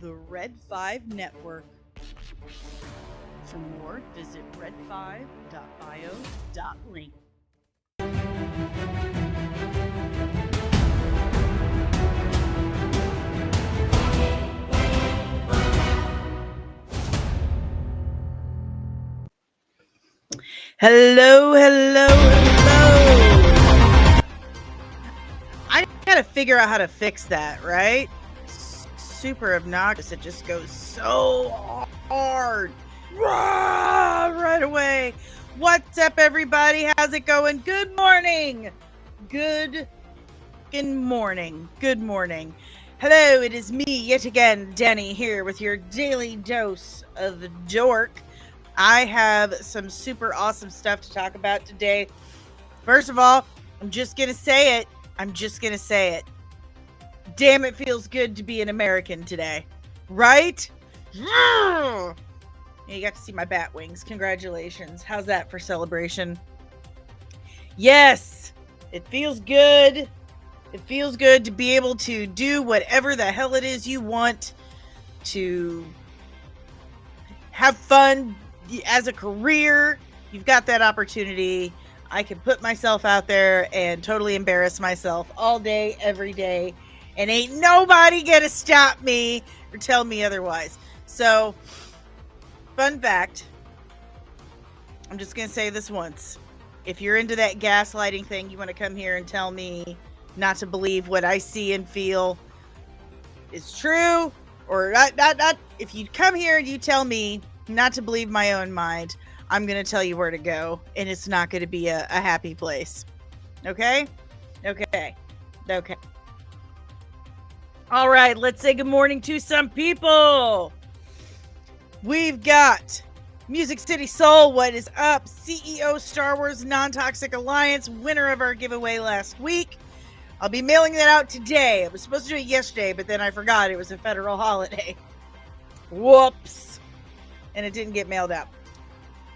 the Red 5 Network. For more, visit red5.bio.link. Hello. I gotta figure out how to fix that, right? Super obnoxious. It just goes so hard. Right away. What's up, everybody? How's it going? Good morning. Good morning. Hello, it is me yet again, Danny, here with your daily dose of dork. I have some super awesome stuff to talk about today. First of all, I'm just going to say it. Damn, it feels good to be an American today. Right? You got to see my bat wings. Congratulations. How's that for celebration? Yes, it feels good. It feels good to be able to do whatever the hell it is you want, to have fun as a career. You've got that opportunity. I can put myself out there and totally embarrass myself all day, every day, and ain't nobody gonna stop me or tell me otherwise. So, fun fact, I'm just gonna say this once. If you're into that gaslighting thing, you want to come here and tell me not to believe what I see and feel is true, or not. If you come here and you tell me not to believe my own mind, I'm going to tell you where to go, and it's not going to be a happy place. Okay. All right, let's say good morning to some people. We've got Music City Soul, what is up? CEO Star Wars Non-Toxic Alliance, winner of our giveaway last week. I'll be mailing that out today. I was supposed to do it yesterday, but then I forgot it was a federal holiday. Whoops. And it didn't get mailed out.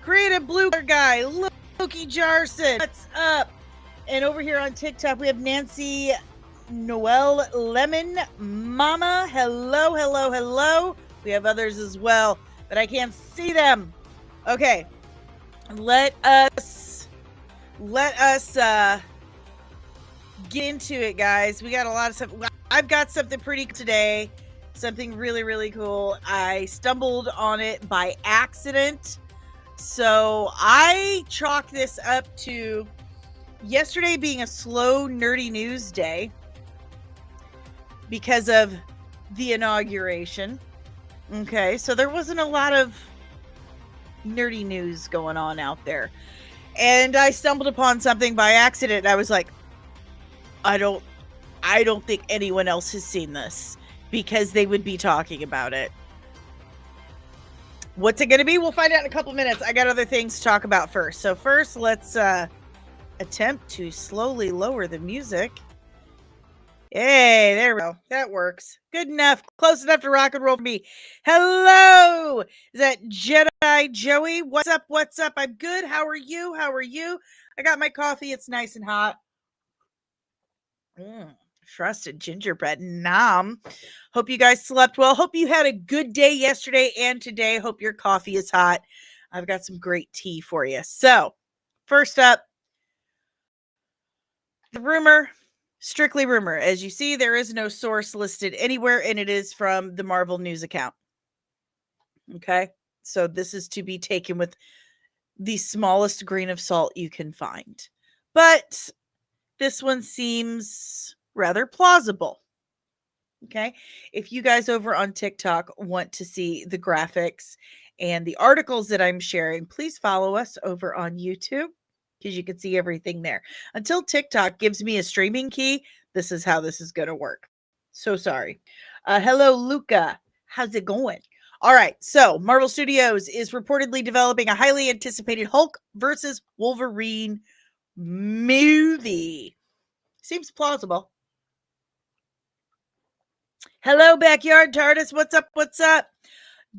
Creative Blue Guy, Loki Jarson, what's up? And over here on TikTok, we have Nancy Noel Lemon Mama. Hello. We have others as well, but I can't see them. Okay. Let us get into it, guys. We got a lot of stuff. I've got something pretty today. Something really, really cool. I stumbled on it by accident. So I chalk this up to yesterday being a slow, nerdy news day because of the inauguration. Okay, so there wasn't a lot of nerdy news going on out there. And I stumbled upon something by accident. I was like, I don't think anyone else has seen this, because they would be talking about it. What's it going to be? We'll find out in a couple minutes. I got other things to talk about first. So first, let's attempt to slowly lower the music. Hey, there we go. That works. Good enough. Close enough to rock and roll for me. Hello! Is that Jedi Joey? What's up? I'm good. How are you? I got my coffee. It's nice and hot. Frosted gingerbread. Nom. Hope you guys slept well. Hope you had a good day yesterday and today. Hope your coffee is hot. I've got some great tea for you. So, first up, the rumor, strictly rumor. As you see, there is no source listed anywhere, and it is from the Marvel News account. Okay? So, this is to be taken with the smallest grain of salt you can find. But this one seems rather plausible. Okay. If you guys over on TikTok want to see the graphics and the articles that I'm sharing, please follow us over on YouTube, because you can see everything there. Until TikTok gives me a streaming key, this is how this is going to work. So sorry. Hello, Luca. How's it going? All right. So Marvel Studios is reportedly developing a highly anticipated Hulk versus Wolverine movie. Seems plausible. Hello, Backyard TARDIS. What's up?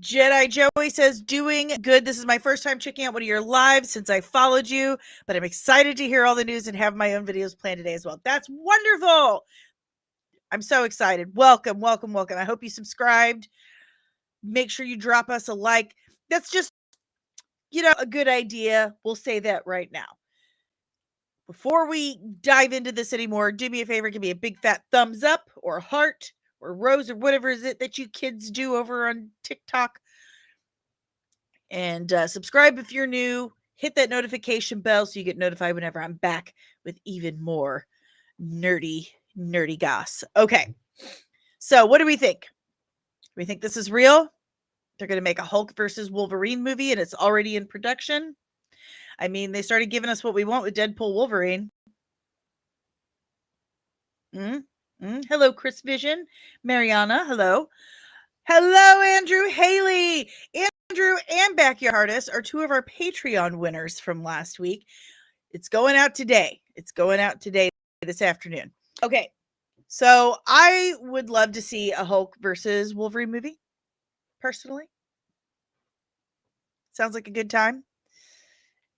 Jedi Joey says, doing good. This is my first time checking out one of your lives since I followed you, but I'm excited to hear all the news and have my own videos planned today as well. That's wonderful. I'm so excited. Welcome. I hope you subscribed. make sure you drop us a like. That's just, a good idea. We'll say that right now. Before we dive into this anymore, do me a favor, give me a big fat thumbs up or heart or rose or whatever is it that you kids do over on TikTok. And subscribe if you're new. Hit that notification bell so you get notified whenever I'm back with even more nerdy goss. Okay. So what do we think? Do we think this is real? They're going to make a Hulk versus Wolverine movie and it's already in production. I mean, they started giving us what we want with Deadpool Wolverine. Hello, Chris Vision. Mariana, hello. Hello, Andrew Haley. Andrew and Backyard Artist are two of our Patreon winners from last week. It's going out today. This afternoon. Okay. So I would love to see a Hulk versus Wolverine movie, personally. Sounds like a good time.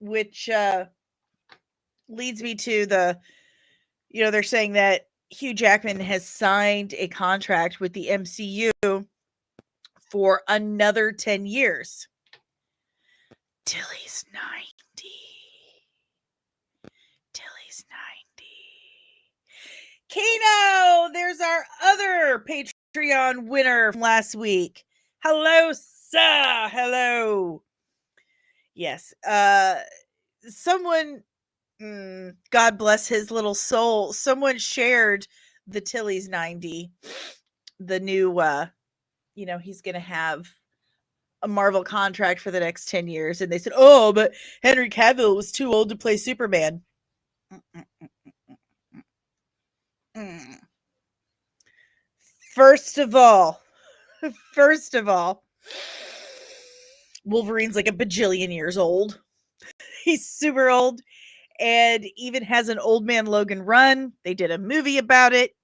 Which leads me to they're saying that Hugh Jackman has signed a contract with the MCU for another 10 years. Till he's 90. Kano, there's our other Patreon winner from last week. Hello, sir. Hello. Yes. Someone, God bless his little soul, someone shared the Tilly's 90, the new, he's going to have a Marvel contract for the next 10 years. And they said, oh, but Henry Cavill was too old to play Superman. First of all, Wolverine's like a bajillion years old. He's super old and even has an Old Man Logan run. They did a movie about it.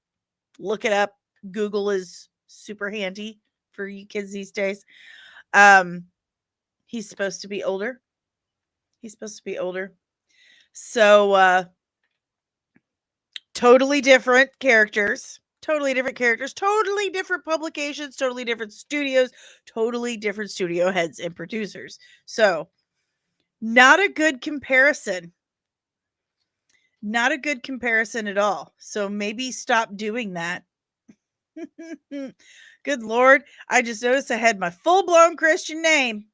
Look it up. Google is super handy for you kids these days. He's supposed to be older. So, totally different characters, totally different publications, totally different studios, totally different studio heads and producers. So, not a good comparison. Not a good comparison at all. So maybe stop doing that. Good Lord. I just noticed I had my full-blown Christian name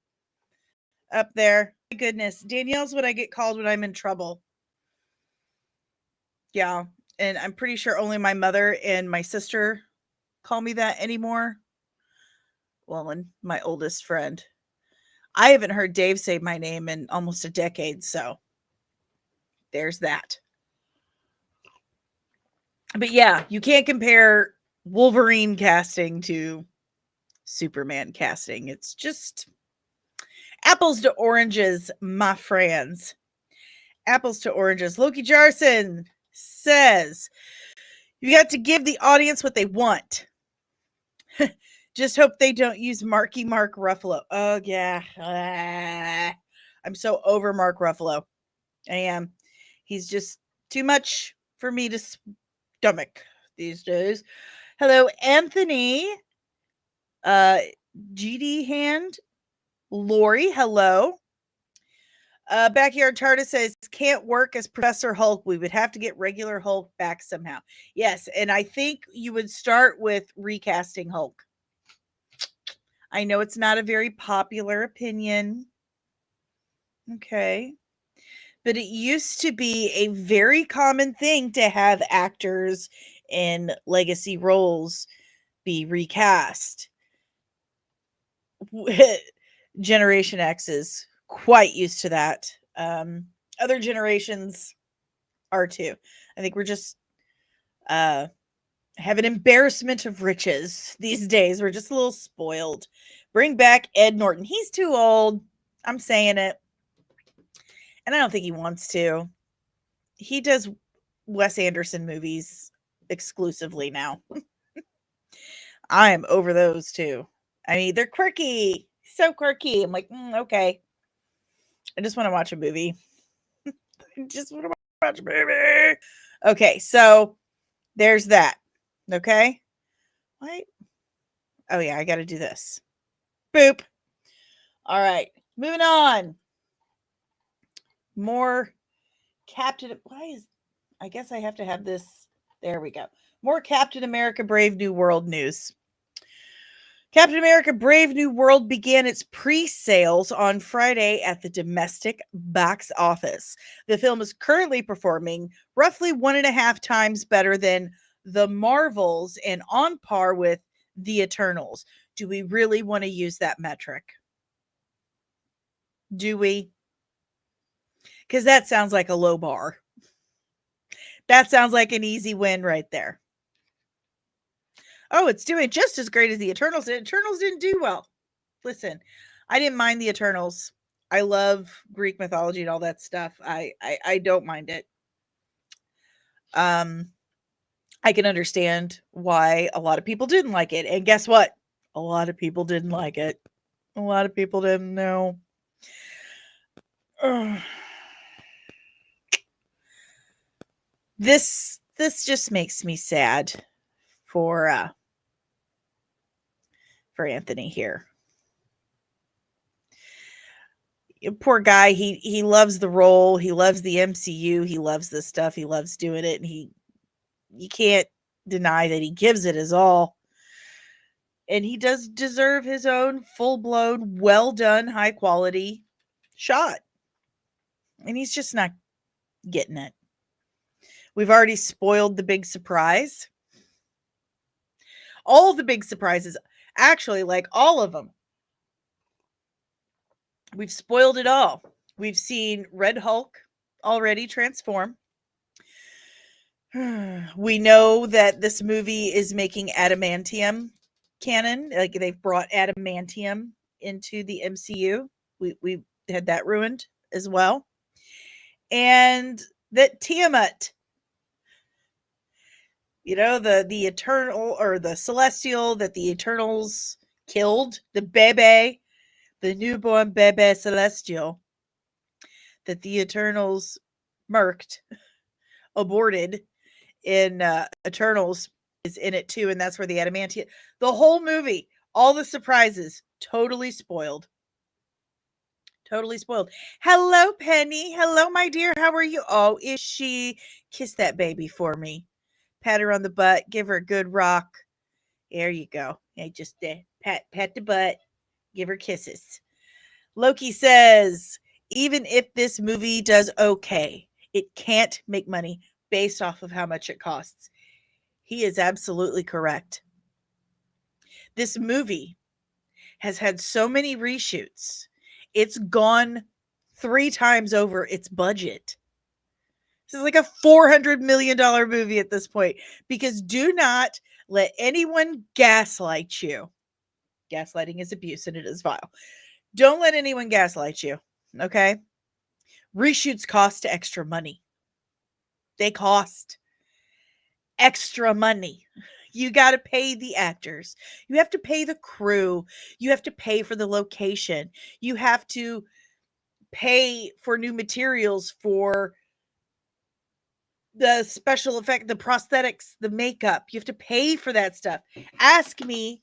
up there. My goodness. Danielle's what I get called when I'm in trouble. Yeah. And I'm pretty sure only my mother and my sister call me that anymore. Well, and my oldest friend. I haven't heard Dave say my name in almost a decade, so there's that. But yeah, you can't compare Wolverine casting to Superman casting. It's just apples to oranges, my friends. Apples to oranges. Loki Jarson says, you got to give the audience what they want. Just hope they don't use Marky Mark Ruffalo. Oh, yeah. I'm so over Mark Ruffalo. I am. He's just too much for me to stomach these days. Hello, Anthony. GD Hand. Lori, hello. Backyard Tardis says, can't work as Professor Hulk. We would have to get regular Hulk back somehow. Yes, and I think you would start with recasting Hulk. I know it's not a very popular opinion. Okay. But it used to be a very common thing to have actors in legacy roles be recast. Generation X is quite used to that. Other generations are too. I think we're just have an embarrassment of riches these days. We're just a little spoiled. Bring back Ed Norton. He's too old. I'm saying it. And I don't think he wants to. He does Wes Anderson movies exclusively now. I am over those too. I mean, they're quirky. So quirky. I'm like, okay. I just want to watch a movie. Okay, so there's that. Okay. What? Oh yeah, I got to do this. Boop. All right. Moving on. More Captain. I guess I have to have this. There we go. More Captain America Brave New World news. Captain America Brave New World began its pre-sales on Friday at the domestic box office. The film is currently performing roughly 1.5 times better than The Marvels and on par with The Eternals. Do we really want to use that metric? Do we? Because that sounds like a low bar. That sounds like an easy win right there. Oh, it's doing just as great as the Eternals. The Eternals didn't do well. Listen, I didn't mind the Eternals. I love Greek mythology and all that stuff. I don't mind it. I can understand why a lot of people didn't like it. And guess what? A lot of people didn't like it. A lot of people didn't know. This just makes me sad for Anthony here. Poor guy, he loves the role, he loves the MCU, he loves this stuff, he loves doing it, and you can't deny that he gives it his all. And he does deserve his own full-blown, well done, high quality shot. And he's just not getting it. We've already spoiled the big surprise. All the big surprises, actually, like all of them. We've spoiled it all. We've seen Red Hulk already transform. We know that this movie is making adamantium canon. Like they've brought adamantium into the MCU. We had that ruined as well. And that Tiamat, the eternal or the celestial that the Eternals killed, the newborn bebe celestial that the Eternals murked, aborted in Eternals is in it too, and that's where the adamantium. The whole movie, all the surprises, totally spoiled. Totally spoiled. Hello, Penny. Hello, my dear. How are you? Oh, is she? Kiss that baby for me. Pat her on the butt. Give her a good rock. There you go. Hey, just pat the butt. Give her kisses. Loki says, even if this movie does okay, it can't make money based off of how much it costs. He is absolutely correct. This movie has had so many reshoots. It's gone 3 times over its budget. This is like a $400 million movie at this point, because do not let anyone gaslight you. Gaslighting is abuse and it is vile. Don't let anyone gaslight you, okay? Reshoots cost extra money. They cost extra money. You got to pay the actors. You have to pay the crew. You have to pay for the location. You have to pay for new materials, for the special effect, the prosthetics, the makeup. You have to pay for that stuff. Ask me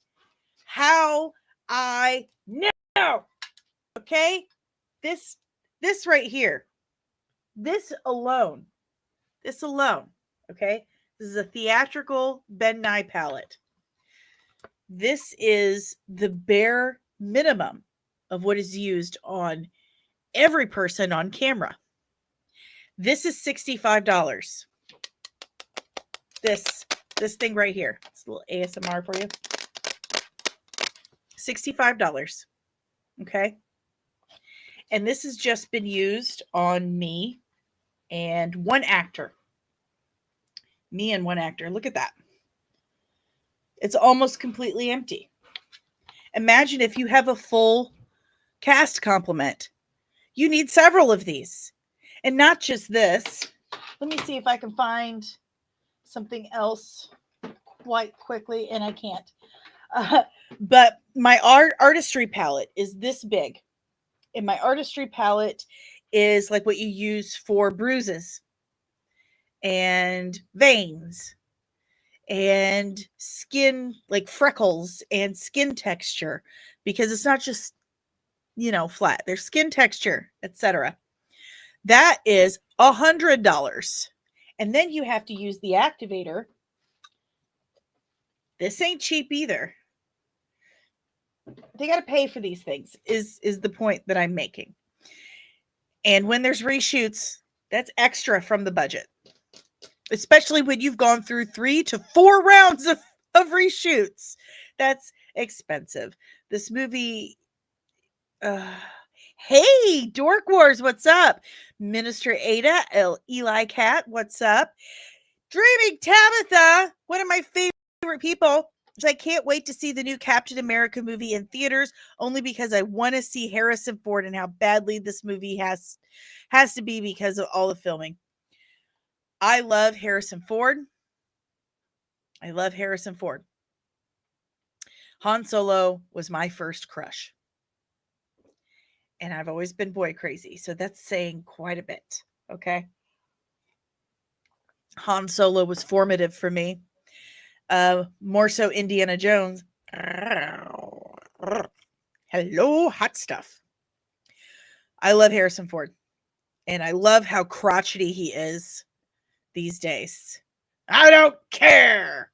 how I know. Okay? This right here. This alone. Okay? This is a theatrical Ben Nye palette. This is the bare minimum of what is used on every person on camera. This is $65. This thing right here. It's a little ASMR for you. $65. Okay? And this has just been used on me and one actor. Me and one actor. Look at that. It's almost completely empty. Imagine if you have a full cast complement. You need several of these. And not just this. Let me see if I can find something else quite quickly, and I can't. But my artistry palette is this big. And my artistry palette is like what you use for bruises and veins and skin, like freckles and skin texture, because it's not just, flat. There's skin texture, etc. That is $100. And then you have to use the activator. This ain't cheap either. They got to pay for these things is the point that I'm making. And when there's reshoots, that's extra from the budget. Especially when you've gone through 3 to 4 rounds of reshoots. That's expensive. This movie, hey, Dork Wars, what's up? Minister Ada, Eli Cat, what's up? Dreaming Tabitha, one of my favorite people. I can't wait to see the new Captain America movie in theaters, only because I want to see Harrison Ford and how badly this movie has to be because of all the filming. I love Harrison Ford. Han Solo was my first crush. And I've always been boy crazy, so that's saying quite a bit, okay? Han Solo was formative for me. More so Indiana Jones. Hello, hot stuff. I love Harrison Ford. And I love how crotchety he is these days. I don't care.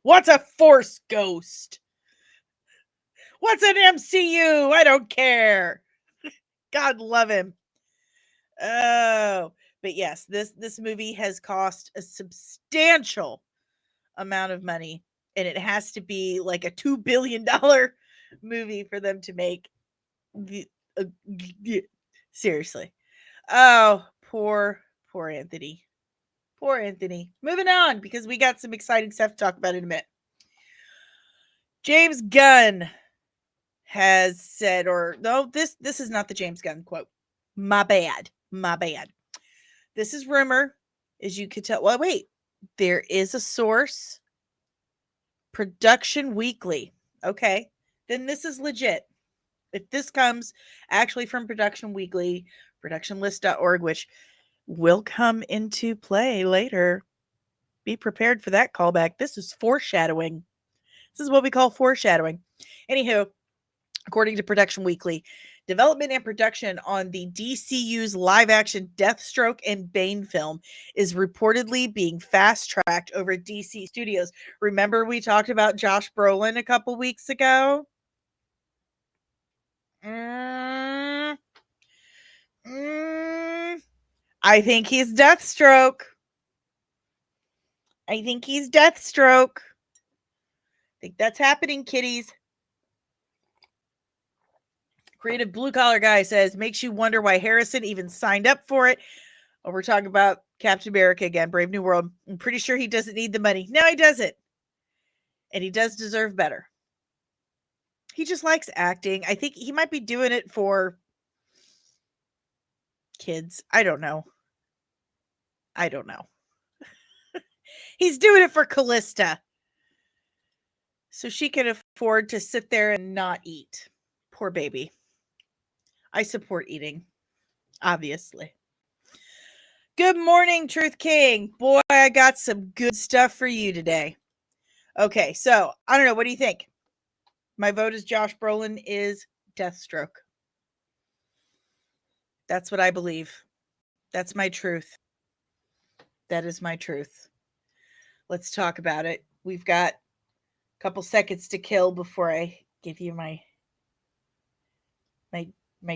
What's a Force ghost? What's an MCU? I don't care. God love him. Oh, but yes, this movie has cost a substantial amount of money, and it has to be like a $2 billion movie for them to make. Seriously. Oh, poor Anthony. Poor Anthony. Moving on, because we got some exciting stuff to talk about in a minute. James Gunn has said, or no, this is not the James Gunn quote. My bad. This is rumor, as you could tell. Well, wait. There is a source. Production Weekly. Okay. Then this is legit. If this comes actually from Production Weekly, productionlist.org, which will come into play later. Be prepared for that callback. This is foreshadowing. This is what we call foreshadowing. Anywho, according to Production Weekly, development and production on the DCU's live-action Deathstroke and Bane film is reportedly being fast-tracked over at DC Studios. Remember we talked about Josh Brolin a couple weeks ago? I think he's Deathstroke. I think that's happening, kiddies. Creative Blue Collar Guy says, makes you wonder why Harrison even signed up for it. Oh, we're talking about Captain America again, Brave New World. I'm pretty sure he doesn't need the money. No, he doesn't. And he does deserve better. He just likes acting. I think he might be doing it for kids. I don't know. He's doing it for Callista, so she can afford to sit there and not eat. Poor baby. I support eating, obviously. Good morning, Truth King. Boy, I got some good stuff for you today. Okay, so I don't know. What do you think? My vote is Josh Brolin is Deathstroke. That's what I believe. That's my truth. That is my truth. Let's talk about it. We've got a couple seconds to kill before I give you my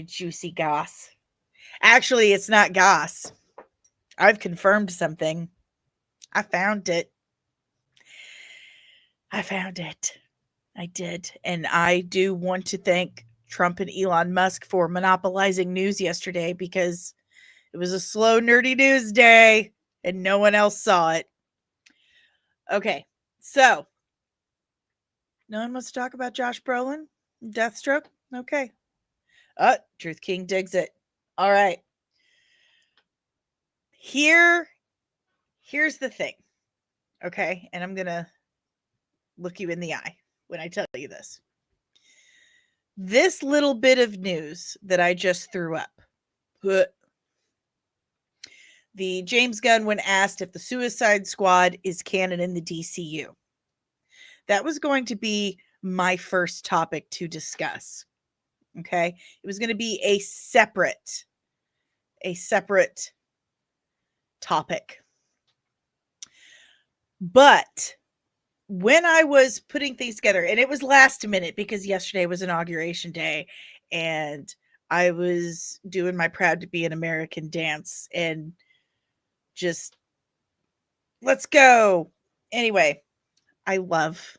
juicy goss. Actually, it's not goss. I've confirmed something. I found it. I did. And I do want to thank Trump and Elon Musk for monopolizing news yesterday, because it was a slow, nerdy news day and no one else saw it. Okay, so no one wants to talk about Josh Brolin? Deathstroke? Okay. Truth King digs it. All right. Here's the thing. Okay, and I'm going to look you in the eye when I tell you this. This little bit of news that I just threw up. The James Gunn, when asked if the Suicide Squad is canon in the DCU. That was going to be my first topic to discuss. Okay? It was going to be a separate topic. But when I was putting things together, and it was last minute because yesterday was inauguration day, and I was doing my proud to be an American dance and just let's go. Anyway, I love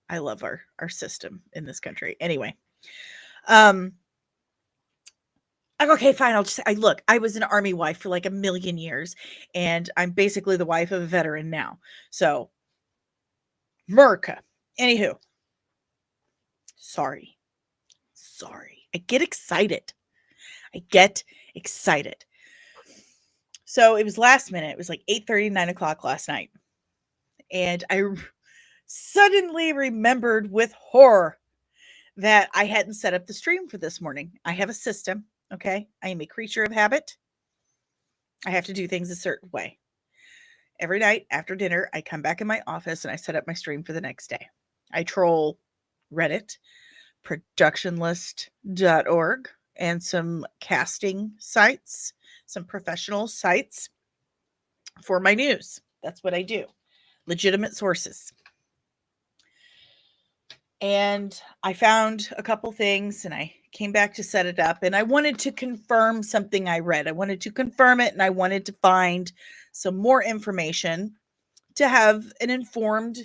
our system in this country. Anyway, okay, fine. Look, I was an army wife for like a million years, and I'm basically the wife of a veteran now. So, America. Anywho, sorry. I get excited. So it was last minute. It was like 8:30, 9 o'clock last night. And I suddenly remembered with horror that I hadn't set up the stream for this morning. I have a system, okay? I am a creature of habit. I have to do things a certain way. Every night after dinner, I come back in my office and I set up my stream for the next day. I troll Reddit, productionlist.org, and some casting sites, some professional sites for my news. That's what I do. Legitimate sources. And I found a couple things and I came back to set it up, and I wanted to confirm something I read. I wanted to confirm it, and I wanted to find some more information to have an informed,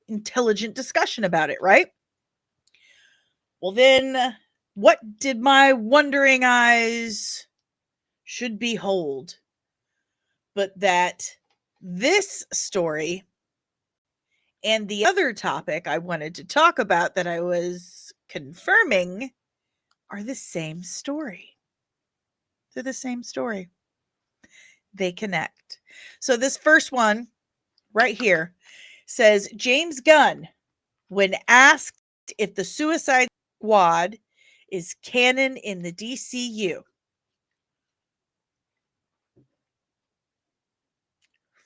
intelligent discussion about it, right? Well, then what did my wondering eyes should behold but that this story and the other topic I wanted to talk about that I was confirming are the same story. They're the same story. They connect. So this first one right here says James Gunn, when asked if the Suicide Squad is canon in the DCU,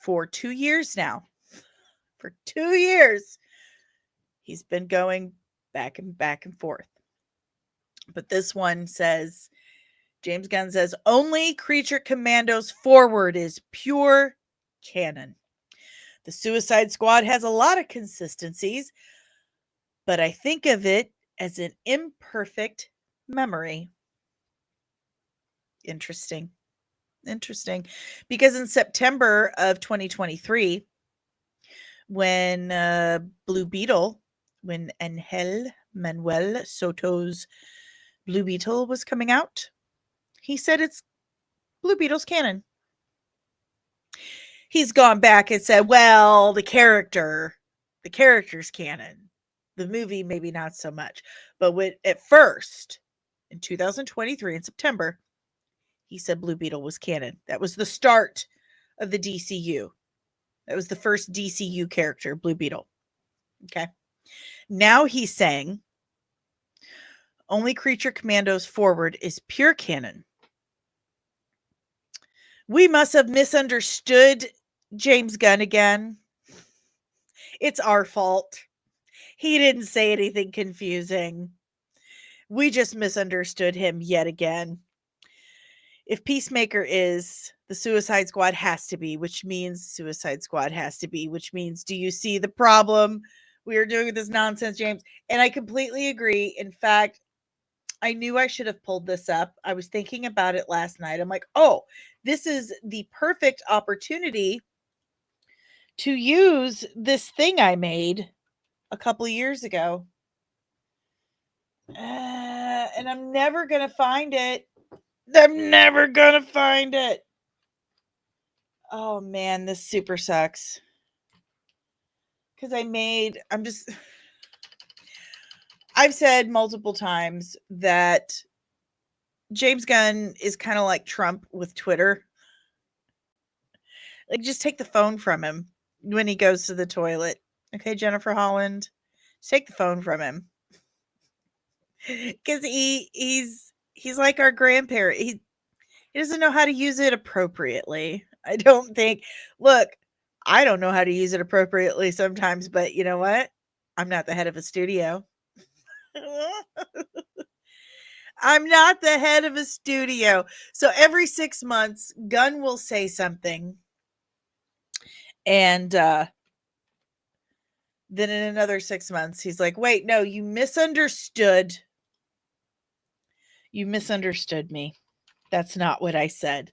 for 2 years now. For 2 years, he's been going back and forth. But this one says, James Gunn says, only Creature Commandos Forward is pure canon. The Suicide Squad has a lot of consistencies, but I think of it as an imperfect memory. Interesting. Because in September of 2023, when Blue Beetle, when Angel Manuel Soto's Blue Beetle was coming out, he said it's Blue Beetle's canon. He's gone back and said, well, the character's canon. The movie, maybe not so much. But at first, in 2023, in September, he said Blue Beetle was canon. That was the start of the DCU. That was the first DCU character, Blue Beetle. Okay. Now he's saying only Creature Commandos Forward is pure canon. We must have misunderstood James Gunn again. It's our fault. He didn't say anything confusing. We just misunderstood him yet again. If Peacemaker is, the Suicide Squad has to be, which means Suicide Squad has to be, which means, do you see the problem we are doing with this nonsense, James? And I completely agree. In fact, I knew I should have pulled this up. I was thinking about it last night. I'm like, oh, this is the perfect opportunity to use this thing I made a couple of years ago. And I'm never going to find it. Oh man, this super sucks. Because I've said multiple times that James Gunn is kind of like Trump with Twitter. Like, just take the phone from him when he goes to the toilet. Okay, Jennifer Holland, just take the phone from him. Because he's like our grandparent. He doesn't know how to use it appropriately. I don't think. Look, I don't know how to use it appropriately sometimes, but you know what? I'm not the head of a studio. I'm not the head of a studio. So every 6 months, Gunn will say something. And then in another 6 months, he's like, wait, no, you misunderstood. You misunderstood me. That's not what I said.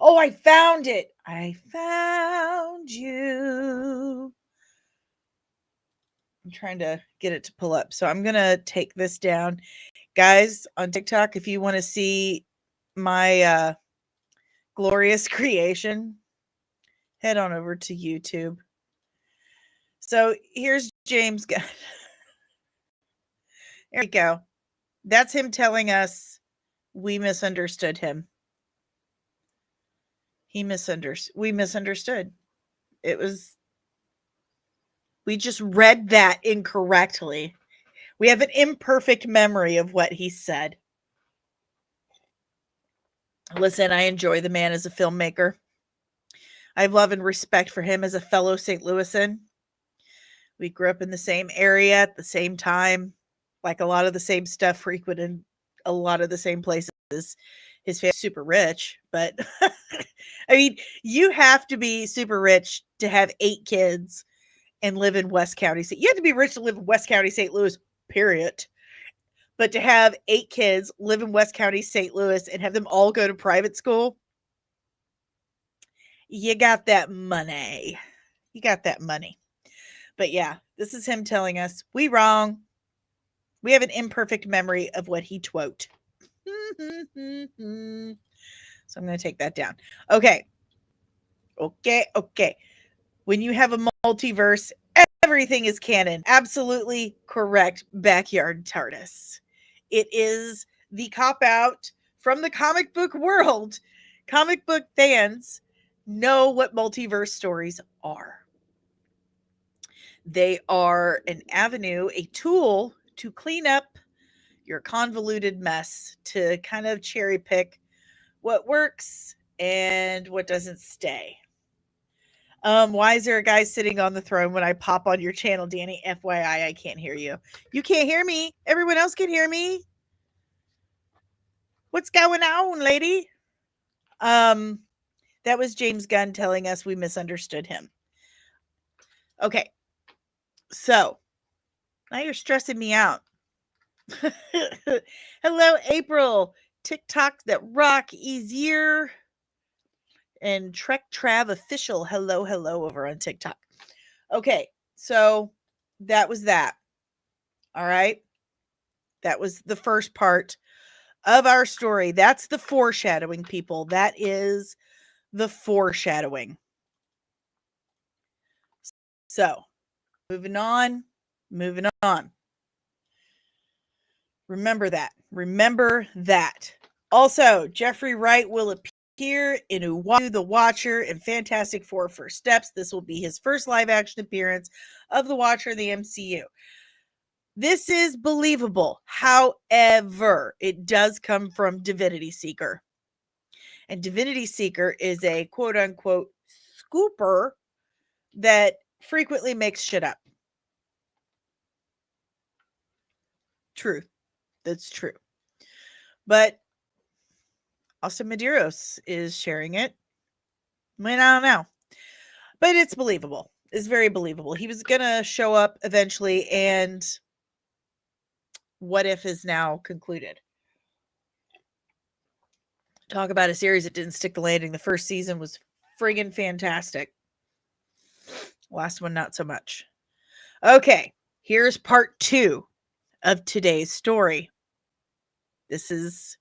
Oh, I found it. I found you. I'm trying to get it to pull up. So I'm going to take this down. Guys, on TikTok, if you want to see my glorious creation, head on over to YouTube. So here's James Gunn. There we go. That's him telling us we misunderstood him. We misunderstood. We just read that incorrectly. We have an imperfect memory of what he said. Listen, I enjoy the man as a filmmaker. I have love and respect for him as a fellow St. Louisan. We grew up in the same area at the same time, like a lot of the same stuff, frequented a lot of the same places. His family's super rich, but I mean, you have to be super rich to have 8 kids and live in West County. You have to be rich to live in West County, St. Louis, period. But to have 8 kids, live in West County, St. Louis, and have them all go to private school, you got that money. You got that money. But yeah, this is him telling us we wrong. We have an imperfect memory of what he twote. So I'm going to take that down. Okay. When you have a multiverse, everything is canon. Absolutely correct, Backyard TARDIS. It is the cop-out from the comic book world. Comic book fans know what multiverse stories are. They are an avenue, a tool to clean up your convoluted mess, to kind of cherry pick what works and what doesn't stay. Why is there a guy sitting on the throne when I pop on your channel, Danny? FYI, I can't hear you. You can't hear me. Everyone else can hear me. What's going on, lady? That was James Gunn telling us we misunderstood him. Okay. So, now you're stressing me out. Hello, April. TikTok that rock easier. And Trek Trav official. Hello over on TikTok. Okay, so that was that. All right. That was the first part of our story. That's the foreshadowing, people. That is the foreshadowing. So, moving on. Remember that. Also, Jeffrey Wright will appear in Uwatu the Watcher and Fantastic Four First Steps. This will be his first live action appearance of the Watcher in the MCU. This is believable. However, it does come from Divinity Seeker. And Divinity Seeker is a quote unquote scooper that frequently makes shit up. Truth. That's true. But Austin Medeiros is sharing it. I mean, I don't know. But it's believable. It's very believable. He was going to show up eventually, and What If is now concluded. Talk about a series that didn't stick the landing. The first season was friggin' fantastic. Last one, not so much. Okay, here's part 2 of today's story. This is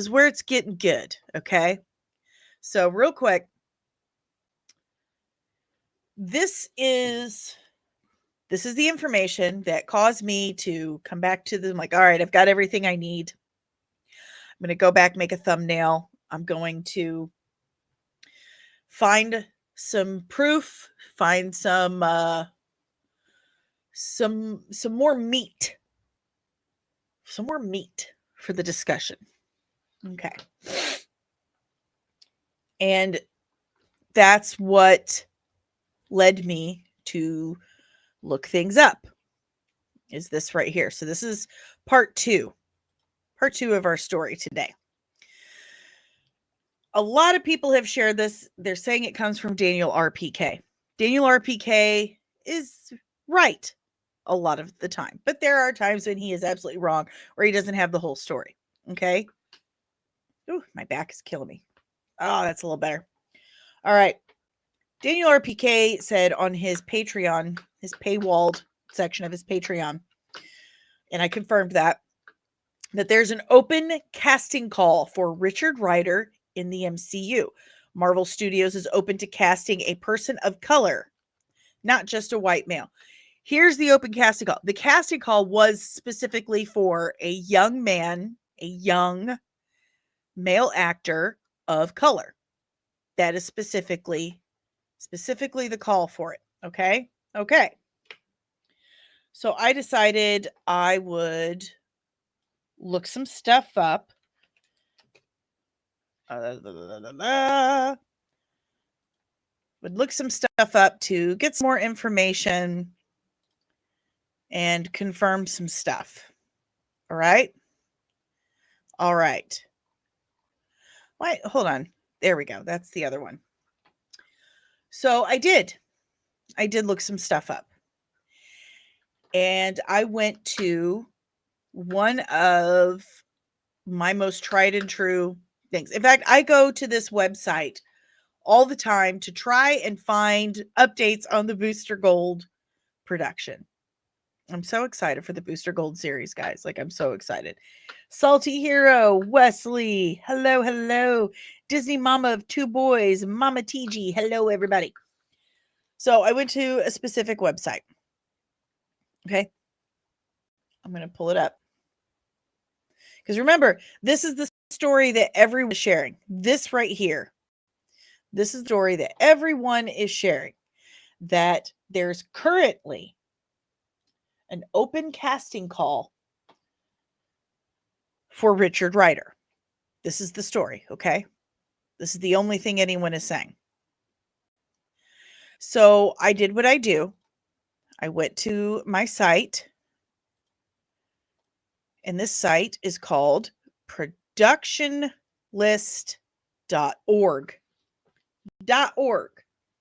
where it's getting good, okay? So real quick, this is the information that caused me to come back to them like, all right, I've got everything I need. I'm going to go back, make a thumbnail. I'm going to find some proof, find some more meat. Some more meat for the discussion. Okay. And that's what led me to look things up, is this right here. So this is part two of our story today. A lot of people have shared this. They're saying it comes from Daniel RPK. Daniel RPK is right a lot of the time, but there are times when he is absolutely wrong or he doesn't have the whole story. Okay. Ooh, my back is killing me. Oh, that's a little better. All right. Daniel RPK said on his Patreon, his paywalled section of his Patreon, and I confirmed that there's an open casting call for Richard Rider in the MCU. Marvel Studios is open to casting a person of color, not just a white male. Here's the open casting call. The casting call was specifically for a young man, a young male actor of color. That is specifically the call for it. Okay. So I decided I would look some stuff up. Would look some stuff up to get some more information and confirm some stuff. All right. Wait, hold on. There we go. That's the other one. So I did look some stuff up. And I went to one of my most tried and true things. In fact, I go to this website all the time to try and find updates on the Booster Gold production. I'm so excited for the Booster Gold series, guys. Like, I'm so excited. Salty Hero, Wesley, hello. Disney Mama of Two Boys, Mama TG, hello, everybody. So I went to a specific website. Okay. I'm going to pull it up. Because remember, this is the story that everyone is sharing. This right here. This is the story that everyone is sharing. That there's currently an open casting call for Richard Rider. This is the story, okay? This is the only thing anyone is saying. So I did what I do. I went to my site. And this site is called productionlist.org. .org.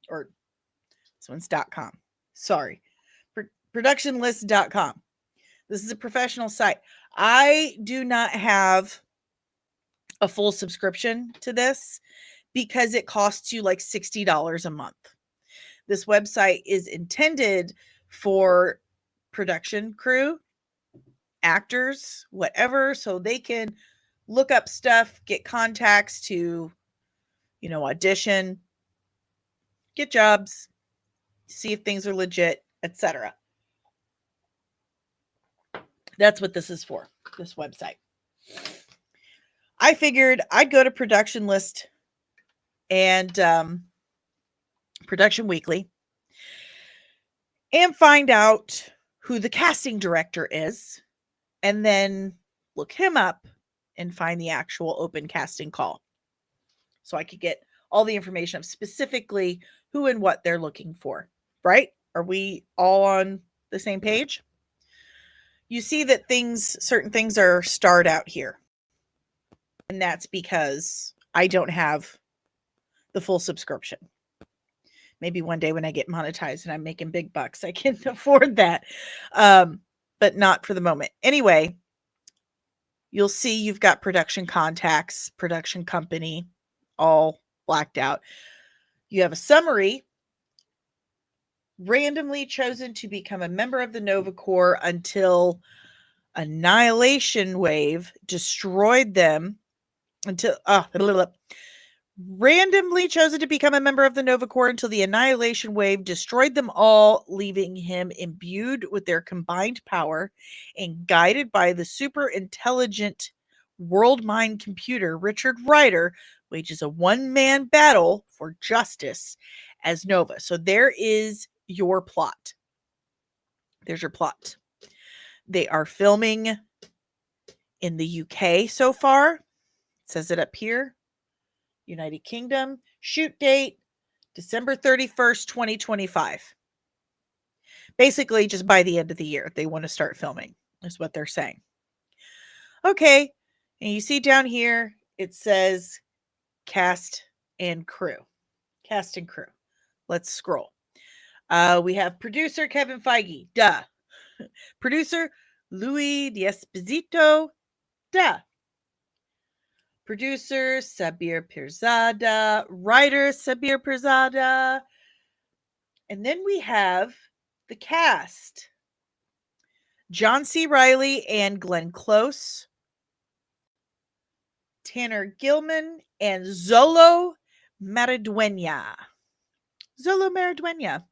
Or this one's .com. Sorry. Productionlist.com. This is a professional site. I do not have a full subscription to this because it costs you like $60 a month. This website is intended for production crew, actors, whatever, so they can look up stuff, get contacts to, audition, get jobs, see if things are legit, etc. That's what this is for, this website. I figured I'd go to Production List and Production Weekly and find out who the casting director is, and then look him up and find the actual open casting call. So I could get all the information of specifically who and what they're looking for, right? Are we all on the same page? You see that certain things are starred out here. And that's because I don't have the full subscription. Maybe one day when I get monetized and I'm making big bucks, I can afford that. But not for the moment. Anyway, you'll see you've got production contacts, production company, all blacked out. You have a summary. Randomly chosen to become a member of the Nova Corps until Annihilation Wave destroyed them. Randomly chosen to become a member of the Nova Corps until the Annihilation Wave destroyed them all, leaving him imbued with their combined power and guided by the super intelligent world mind computer. Richard Rider wages a one-man battle for justice as Nova. So there is your plot. There's your plot. They are filming in the UK so far. It says it up here. United Kingdom. Shoot date, December 31st, 2025. Basically, just by the end of the year, they want to start filming, is what they're saying. Okay. And you see down here, it says cast and crew. Cast and crew. Let's scroll. We have producer Kevin Feige. Duh. Producer Louis D'Esposito. Duh. Producer Sabir Pirzada. Writer Sabir Pirzada. And then we have the cast. John C. Reilly and Glenn Close. Tanner Gilman and Zolo Maridueña. Zolo Maridueña.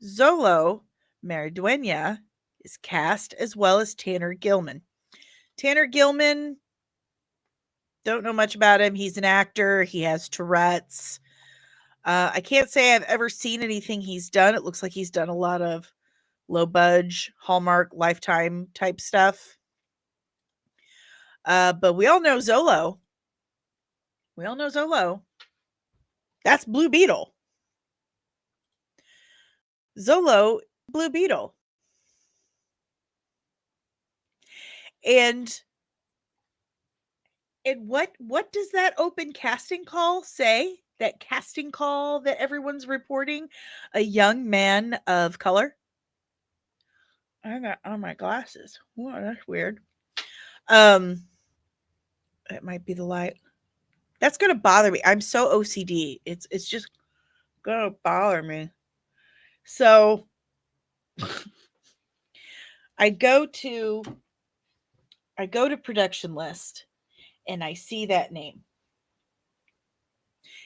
Zolo Maridueña is cast as well as Tanner Gilman. Tanner Gilman, don't know much about him. He's an actor. He has Tourette's. I can't say I've ever seen anything he's done. It looks like he's done a lot of low budge, Hallmark, Lifetime type stuff. But we all know Zolo. That's Blue Beetle. Zolo, Blue Beetle. And what does that open casting call say? That casting call that everyone's reporting? A young man of color? I got on my glasses. Oh, that's weird. It might be the light. That's gonna bother me. I'm so OCD. It's just gonna bother me. So I go to production list and I see that name.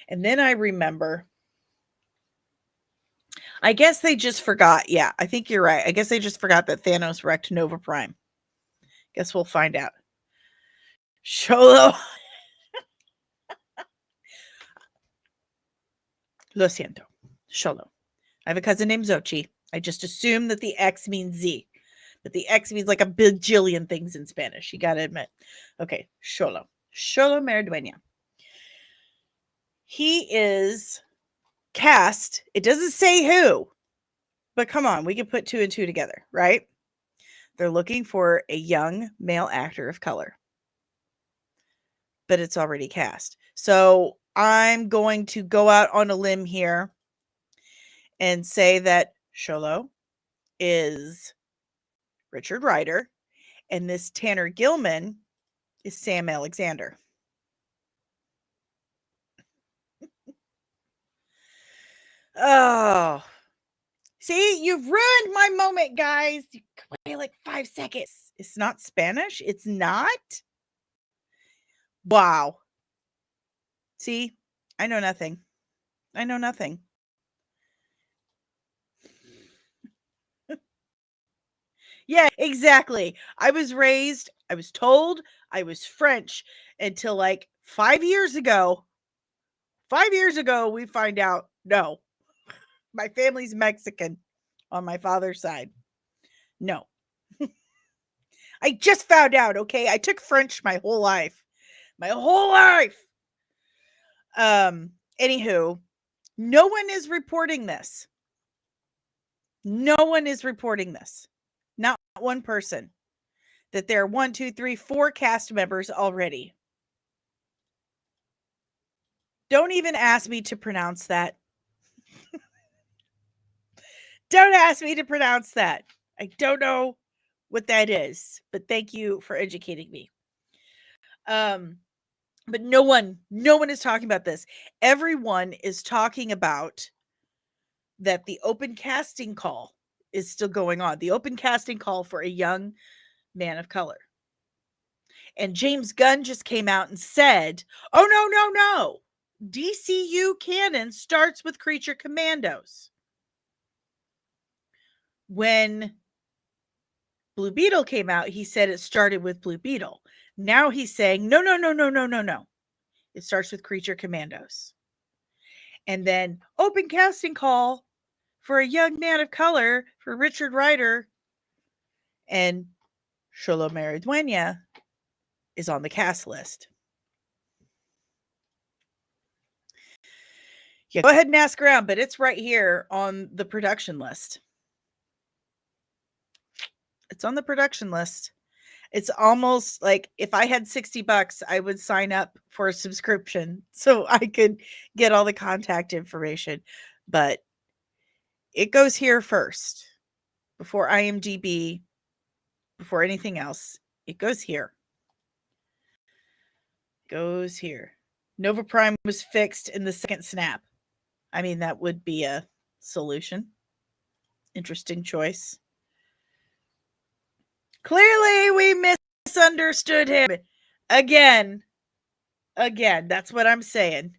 And then I remember, I guess they just forgot. Yeah, I think you're right. I guess they just forgot that Thanos wrecked Nova Prime. Guess we'll find out. Xolo. Lo siento. Xolo. I have a cousin named Xochi. I just assume that the X means Z. But the X means like a bajillion things in Spanish. You got to admit. Okay. Xolo. Xolo Maridueña. He is cast. It doesn't say who. But come on. We can put 2 and 2 together, right? They're looking for a young male actor of color. But it's already cast. So I'm going to go out on a limb here and say that Xolo is Richard Rider and this Tanner Gilman is Sam Alexander. Oh. See, you've ruined my moment, guys. Wait like 5 seconds. It's not Spanish? It's not? Wow. See, I know nothing. Yeah, exactly. I was told I was French until like 5 years ago. 5 years ago, we find out, no, my family's Mexican on my father's side. No. I just found out, okay? I took French my whole life. Anywho, no one is reporting this. Not one person. That there are 1, 2, 3, 4 cast members already. Don't even ask me to pronounce that. Don't ask me to pronounce that. I don't know what that is, but thank you for educating me. But no one is talking about this. Everyone is talking about that the open casting call is still going on. The open casting call for a young man of color. And James Gunn just came out and said, "Oh no. DCU canon starts with Creature Commandos." When Blue Beetle came out, he said it started with Blue Beetle. Now he's saying, no. It starts with Creature Commandos. And then open casting call for a young man of color for Richard Rider. And Xolo Maridueña is on the cast list. Yeah, go ahead and ask around, but it's right here on the production list. It's on the production list. It's almost like if I had $60, I would sign up for a subscription so I could get all the contact information. But it goes here first before IMDb, before anything else. It goes here. Goes here. Nova Prime was fixed in the second snap. I mean, that would be a solution. Interesting choice. Clearly, we misunderstood him. Again. That's what I'm saying.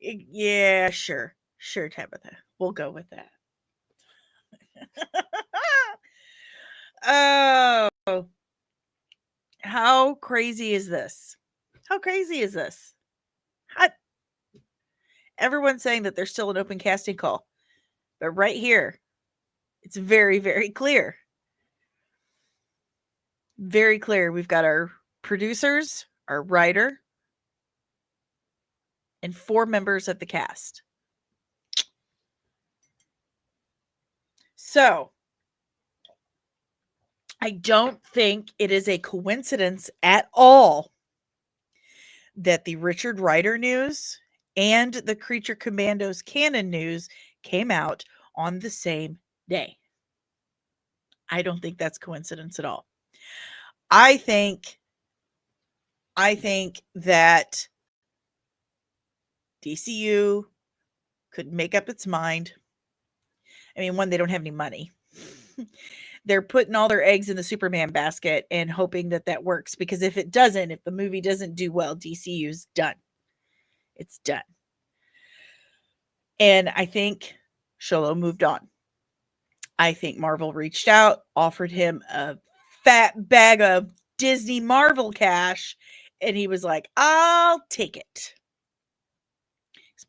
Yeah, sure. Sure, Tabitha. We'll go with that. Oh. How crazy is this? How crazy is this? Everyone's saying that there's still an open casting call. But right here, it's very, very clear. Very clear. We've got our producers, our writer, and 4 members of the cast. So, I don't think it is a coincidence at all that the Richard Rider news and the Creature Commandos canon news came out on the same day. I don't think that's coincidence at all. I think that DCU could make up its mind. I mean, one, they don't have any money. They're putting all their eggs in the Superman basket and hoping that that works, because if it doesn't, if the movie doesn't do well, DCU's done. It's done. And I think Sholo moved on. I think Marvel reached out, offered him a fat bag of Disney Marvel cash, and he was like, I'll take it.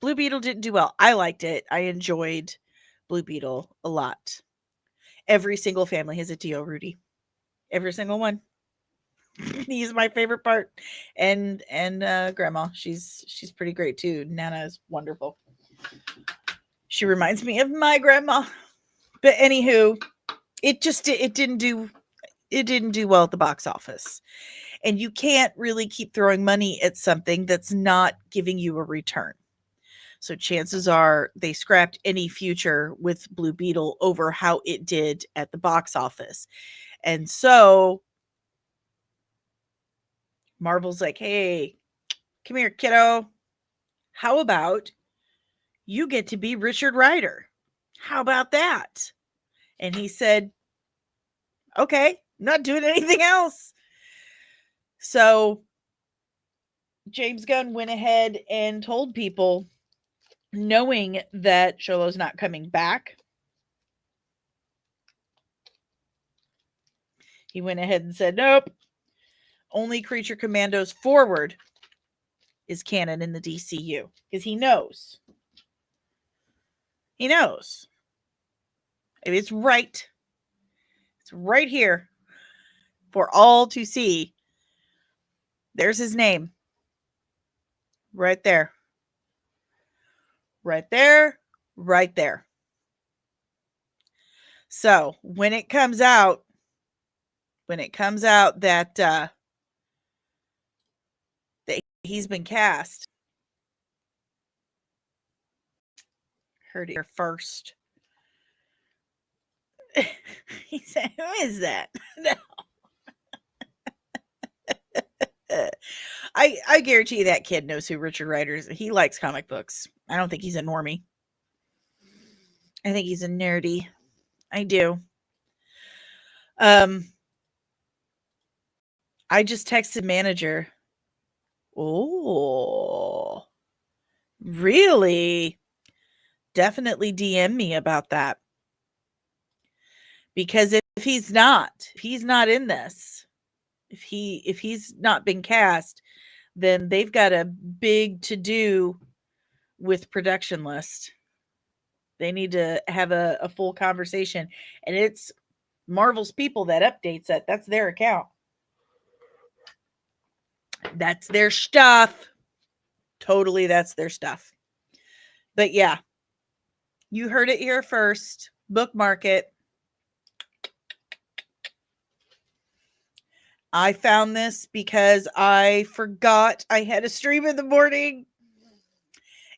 Blue Beetle didn't do well. I liked it. I enjoyed Blue Beetle a lot. Every single family has a Dio Rudy. Every single one. He's my favorite part. And Grandma. She's pretty great too. Nana is wonderful. She reminds me of my grandma. But anywho, it didn't do well at the box office. And you can't really keep throwing money at something that's not giving you a return. So chances are they scrapped any future with Blue Beetle over how it did at the box office. And so Marvel's like, hey, come here, kiddo. How about you get to be Richard Rider? How about that? And he said, okay, not doing anything else. So James Gunn went ahead and told people, knowing that Sholo's not coming back, he went ahead and said, nope, only Creature Commandos Forward is canon in the DCU. Because he knows. He knows. I mean, it's right. It's right here for all to see. There's his name. Right there. Right there. Right there. So when it comes out that that he's been cast, heard it here first. He said, who is that? No. I guarantee you that kid knows who Richard Rider is. He likes comic books. I don't think he's a normie. I think he's a nerdy. I do. I just texted manager. Oh, really? Definitely DM me about that. Because if he's not in this, if he's not been cast, then they've got a big to do with production list. They need to have a full conversation, and it's Marvel's people that updates that. That's their account. That's their stuff. Totally, that's their stuff. But yeah, you heard it here first. Bookmark it. I found this because I forgot I had a stream in the morning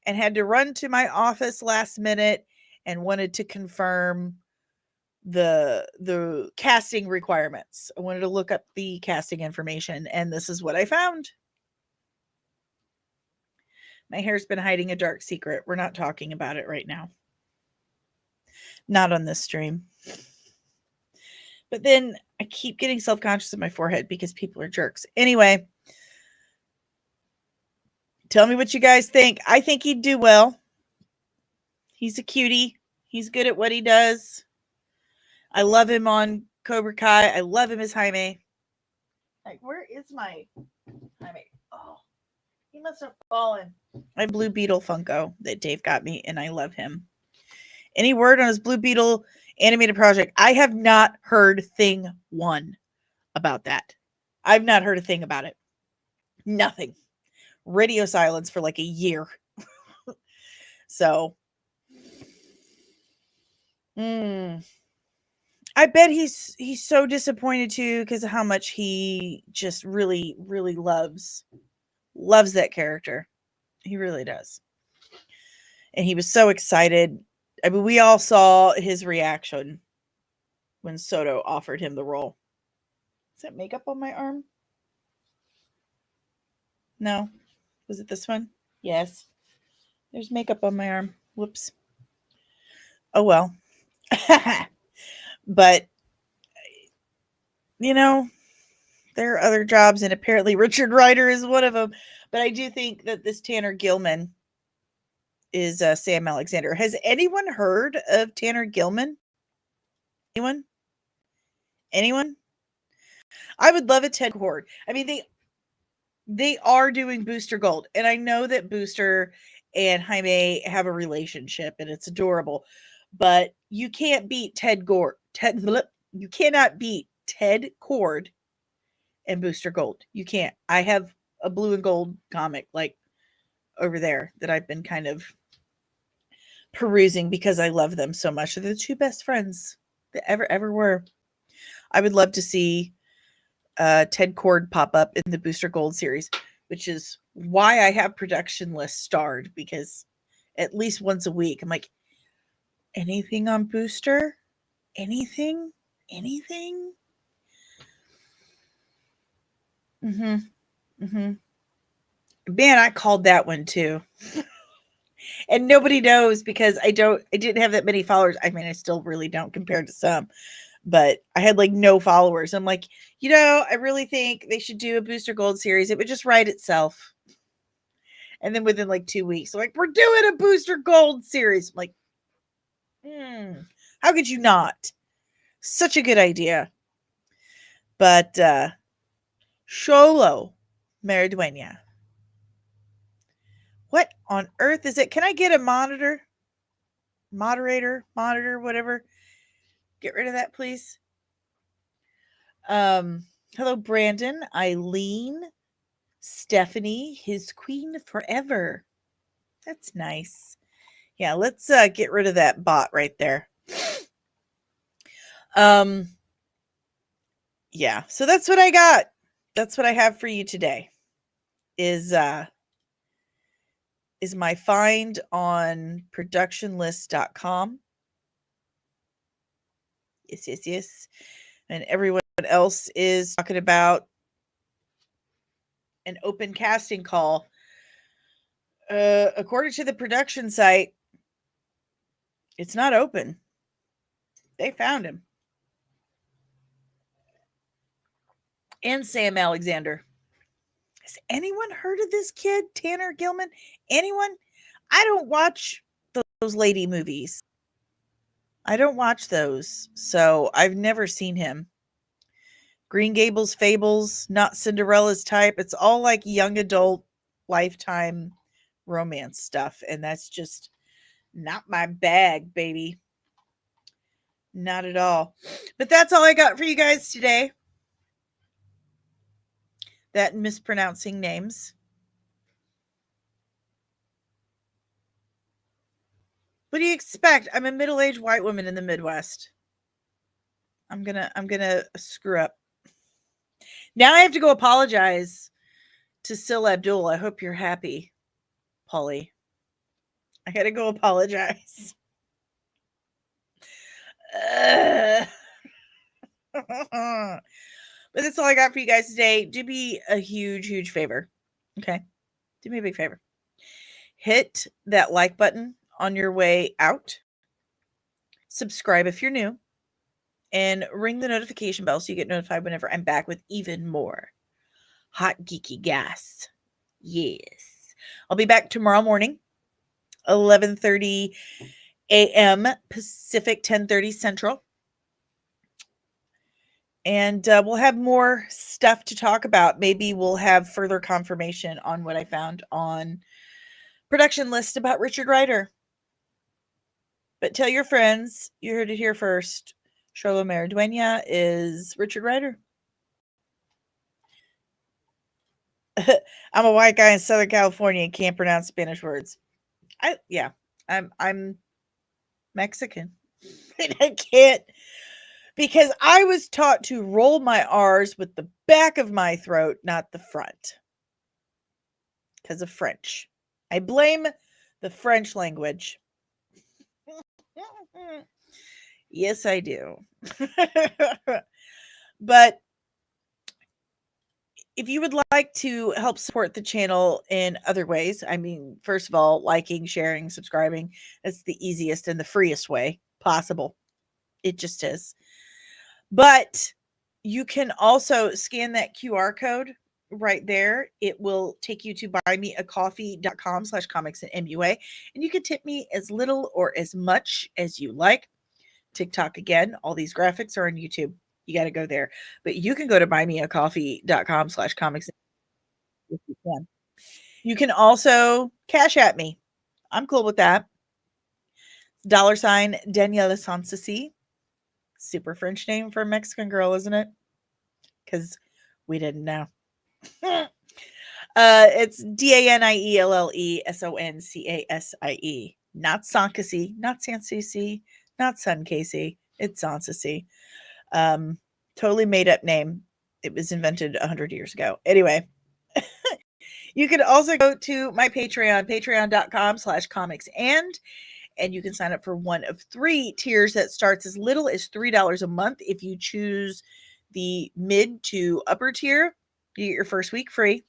and had to run to my office last minute and wanted to confirm the casting requirements. I wanted to look up the casting information, and this is what I found. My hair's been hiding a dark secret. We're not talking about it right now. Not on this stream. But then I keep getting self-conscious of my forehead because people are jerks. Anyway, tell me what you guys think. I think he'd do well. He's a cutie. He's good at what he does. I love him on Cobra Kai. I love him as Jaime. Like, where is my Jaime? Oh, he must have fallen. My Blue Beetle Funko that Dave got me, and I love him. Any word on his Blue Beetle animated project? I have not heard thing one about that. I've not heard a thing about it. Nothing. Radio silence for like a year. So, I bet he's so disappointed too because of how much he just really, really loves that character. He really does. And he was so excited. I mean, we all saw his reaction when Soto offered him the role. Is that makeup on my arm? No. Was it this one? Yes. There's makeup on my arm. Whoops. Oh, well. But, you know, there are other jobs, and apparently Richard Rider is one of them. But I do think that this Tanner Gilman is Sam Alexander. Has anyone heard of Tanner Gilman? Anyone? I would love a Ted Cord. I mean, they are doing Booster Gold, and I know that Booster and Jaime have a relationship, and it's adorable. But you can't beat you cannot beat Ted Cord and Booster Gold. You can't. I have a blue and gold comic like over there that I've been kind of perusing because I love them so much. They're the two best friends that ever were. I would love to see Ted Cord pop up in the Booster Gold series, which is why I have production lists starred, because at least once a week I'm like, anything on Booster? Anything? Man, I called that one too. And nobody knows because I didn't have that many followers. I mean, I still really don't compared to some, but I had like no followers. I'm like, I really think they should do a Booster Gold series. It would just write itself. And then within like 2 weeks, like, we're doing a Booster Gold series. I'm like, how could you not? Such a good idea. But Xolo Maridueña. What on earth is it? Can I get a moderator, whatever? Get rid of that, please. Hello, Brandon, Eileen, Stephanie, his queen forever. That's nice. Yeah, let's get rid of that bot right there. Yeah, so that's what I got. That's what I have for you today. Is my find on productionlist.com. Yes. And everyone else is talking about an open casting call. According to the production site, it's not open. They found him. And Sam Alexander. Has anyone heard of this kid, Tanner Gilman? Anyone? I don't watch those lady movies. I don't watch those, so I've never seen him. Green Gables Fables, not Cinderella's type. It's all like young adult Lifetime romance stuff, and that's just not my bag, baby. Not at all. But that's all I got for you guys today. That and mispronouncing names. What do you expect? I'm a middle-aged white woman in the Midwest. I'm gonna screw up. Now I have to go apologize to Sil Abdul. I hope you're happy, Polly. I gotta go apologize. But that's all I got for you guys today. Do me a huge favor. Okay. Do me a big favor. Hit that like button on your way out. Subscribe if you're new. And ring the notification bell so you get notified whenever I'm back with even more hot geeky gas. Yes. I'll be back tomorrow morning, 11:30 a.m. Pacific, 10:30 Central. And we'll have more stuff to talk about. Maybe we'll have further confirmation on what I found on production list about Richard Rider. But tell your friends, you heard it here first. Charlo Mariduena is Richard Rider. I'm a white guy in Southern California and can't pronounce Spanish words. I'm Mexican. And I can't, because I was taught to roll my R's with the back of my throat, not the front. Because of French. I blame the French language. Yes, I do. But if you would like to help support the channel in other ways, I mean, first of all, liking, sharing, subscribing, that's the easiest and the freest way possible. It just is. But you can also scan that QR code right there. It will take you to buymeacoffee.com/comicsandmua, and you can tip me as little or as much as you like. TikTok again, all these graphics are on YouTube. You got to go there. But you can go to buymeacoffee.com/comics if you can. You can also cash at me. I'm cool with that. $ DanielleSoncasie. Super French name for a Mexican girl, isn't it? Because we didn't know. It's DanielleSoncasie. Not Soncasie, not Sansusi, not Suncasey. It's Soncasie. Totally made up name. It was invented 100 years ago. Anyway, you can also go to my Patreon, patreon.com/comics and you can sign up for one of 3 tiers that starts as little as $3 a month. If you choose the mid to upper tier, you get your first week free.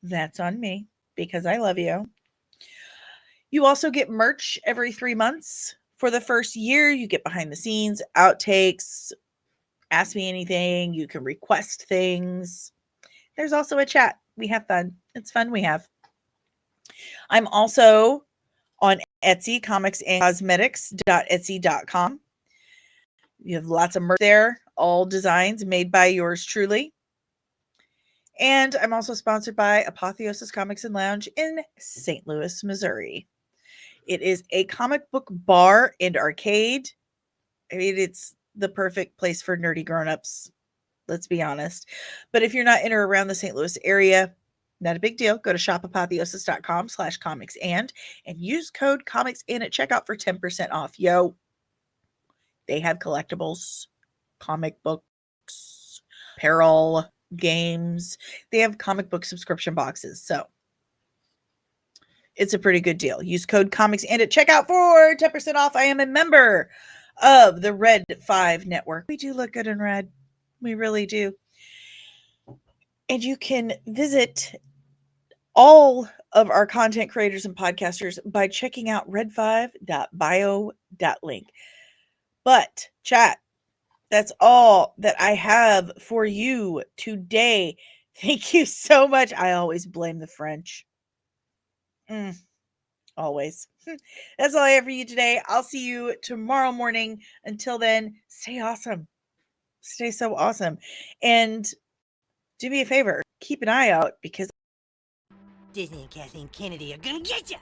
That's on me because I love you. You also get merch every 3 months. For the first year, you get behind the scenes, outtakes, ask me anything. You can request things. There's also a chat. We have fun. It's fun we have. I'm also on Etsy, comicsandcosmetics.etsy.com. You have lots of merch there, all designs made by yours truly. And I'm also sponsored by Apotheosis Comics and Lounge in St. Louis, Missouri. It is a comic book bar and arcade. I mean, it's the perfect place for nerdy grown-ups. Let's be honest. But if you're not in or around the St. Louis area, not a big deal. Go to shopapotheosis.com/comicsand use code comicsand at checkout for 10% off. Yo, they have collectibles, comic books, apparel, games. They have comic book subscription boxes. So it's a pretty good deal. Use code comicsand at checkout for 10% off. I am a member of the Red 5 Network. We do look good in red. We really do. And you can visit all of our content creators and podcasters by checking out red5.bio.link. But chat, that's all that I have for you today. Thank you so much. I always blame the French. Always. That's all I have for you today. I'll see you tomorrow morning. Until then, stay awesome. Stay so awesome. And do me a favor, keep an eye out because Disney and Kathleen Kennedy are gonna get you!